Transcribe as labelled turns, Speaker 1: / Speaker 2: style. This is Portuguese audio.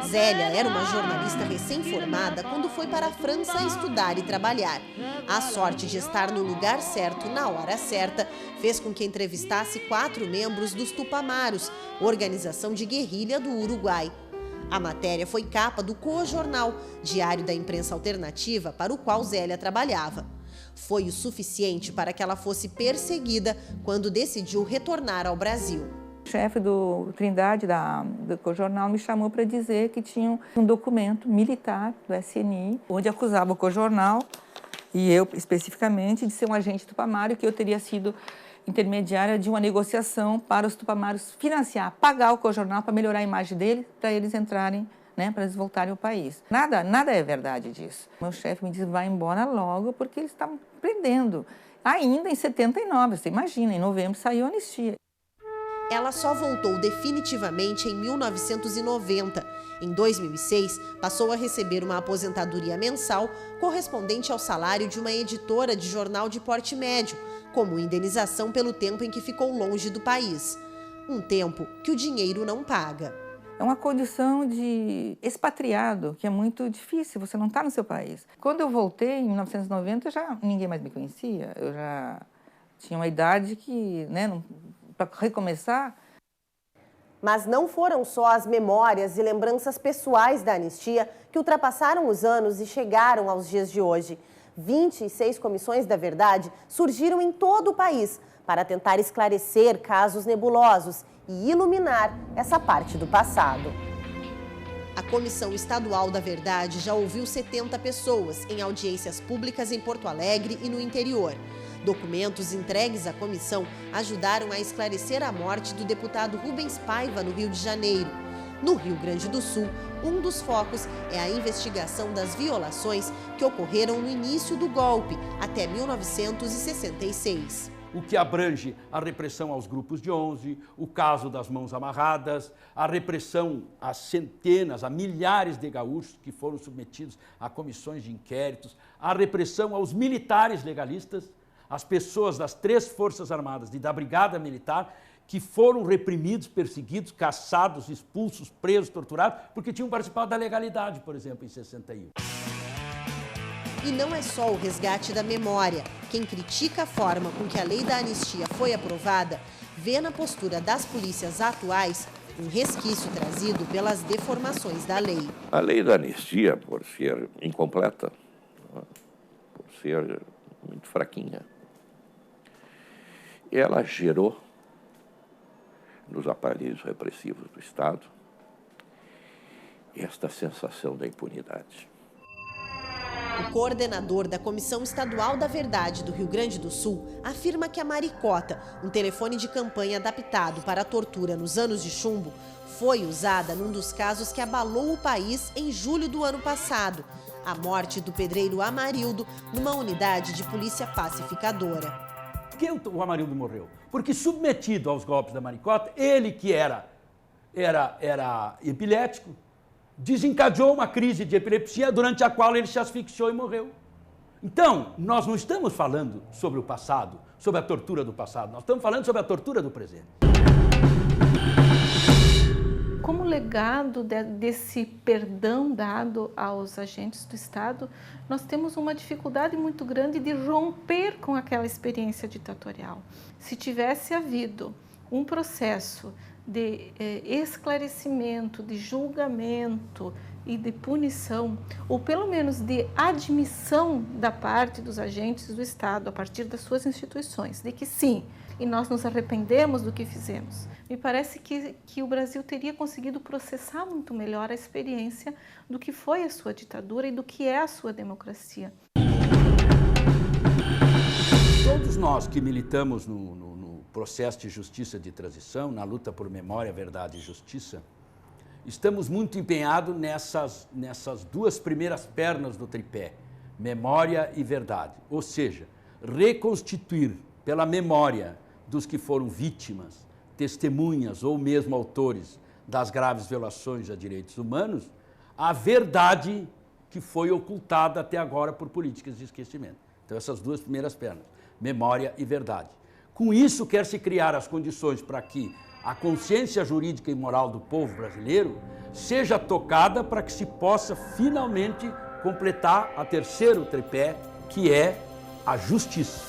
Speaker 1: Zélia era uma jornalista recém-formada quando foi para a França estudar e trabalhar. A sorte de estar no lugar certo, na hora certa, fez com que entrevistasse 4 membros dos Tupamaros, organização de guerrilha do Uruguai. A matéria foi capa do Co-Jornal, diário da imprensa alternativa para o qual Zélia trabalhava. Foi o suficiente para que ela fosse perseguida quando decidiu retornar ao Brasil.
Speaker 2: O chefe do Trindade, do Co-Jornal, me chamou para dizer que tinha um documento militar do SNI, onde acusava o Co-Jornal, e eu especificamente, de ser um agente tupamaro, que eu teria sido intermediária de uma negociação para os tupamaros financiar, pagar o Co-Jornal para melhorar a imagem dele, para eles entrarem, para eles voltarem ao país. Nada é verdade disso. Meu chefe me disse, vai embora logo, porque eles estavam prendendo. Ainda em 79, você imagina, em novembro saiu a anistia.
Speaker 1: Ela só voltou definitivamente em 1990. Em 2006, passou a receber uma aposentadoria mensal correspondente ao salário de uma editora de jornal de porte médio, como indenização pelo tempo em que ficou longe do país. Um tempo que o dinheiro não paga.
Speaker 2: É uma condição de expatriado, que é muito difícil, você não está no seu país. Quando eu voltei, em 1990, ninguém mais me conhecia. Eu já tinha uma idade que, para recomeçar.
Speaker 1: Mas não foram só as memórias e lembranças pessoais da anistia que ultrapassaram os anos e chegaram aos dias de hoje. 26 comissões da verdade surgiram em todo o país para tentar esclarecer casos nebulosos e iluminar essa parte do passado. A Comissão Estadual da Verdade já ouviu 70 pessoas em audiências públicas em Porto Alegre e no interior. Documentos entregues à comissão ajudaram a esclarecer a morte do deputado Rubens Paiva no Rio de Janeiro. No Rio Grande do Sul, um dos focos é a investigação das violações que ocorreram no início do golpe, até 1966.
Speaker 3: O que abrange a repressão aos grupos de 11, o caso das mãos amarradas, a repressão a centenas, a milhares de gaúchos que foram submetidos a comissões de inquéritos, a repressão aos militares legalistas, as pessoas das 3 Forças Armadas e da Brigada Militar que foram reprimidos, perseguidos, caçados, expulsos, presos, torturados, porque tinham participado da legalidade, por exemplo, em 61.
Speaker 1: E não é só o resgate da memória. Quem critica a forma com que a lei da anistia foi aprovada, vê na postura das polícias atuais um resquício trazido pelas deformações da lei.
Speaker 4: A lei da anistia, por ser incompleta, por ser muito fraquinha, ela gerou nos aparelhos repressivos do Estado esta sensação da impunidade.
Speaker 1: O coordenador da Comissão Estadual da Verdade do Rio Grande do Sul afirma que a maricota, um telefone de campanha adaptado para a tortura nos anos de chumbo, foi usada num dos casos que abalou o país em julho do ano passado, a morte do pedreiro Amarildo numa unidade de polícia pacificadora.
Speaker 3: Por que o Amarildo morreu? Porque submetido aos golpes da maricota, ele que era epilético, desencadeou uma crise de epilepsia durante a qual ele se asfixiou e morreu. Então, nós não estamos falando sobre o passado, sobre a tortura do passado, nós estamos falando sobre a tortura do presente.
Speaker 5: Como legado desse perdão dado aos agentes do Estado, nós temos uma dificuldade muito grande de romper com aquela experiência ditatorial. Se tivesse havido um processo de esclarecimento, de julgamento e de punição, ou pelo menos de admissão da parte dos agentes do Estado, a partir das suas instituições, de que sim, e nós nos arrependemos do que fizemos. Me parece que o Brasil teria conseguido processar muito melhor a experiência do que foi a sua ditadura e do que é a sua democracia.
Speaker 3: Todos nós que militamos no processo de justiça de transição, na luta por memória, verdade e justiça, estamos muito empenhados nessas 2 primeiras pernas do tripé, memória e verdade. Ou seja, reconstituir pela memória dos que foram vítimas, testemunhas ou mesmo autores das graves violações a direitos humanos, a verdade que foi ocultada até agora por políticas de esquecimento. Então, essas 2 primeiras pernas, memória e verdade. Com isso, quer-se criar as condições para que a consciência jurídica e moral do povo brasileiro seja tocada para que se possa finalmente completar a terceiro tripé, que é a justiça.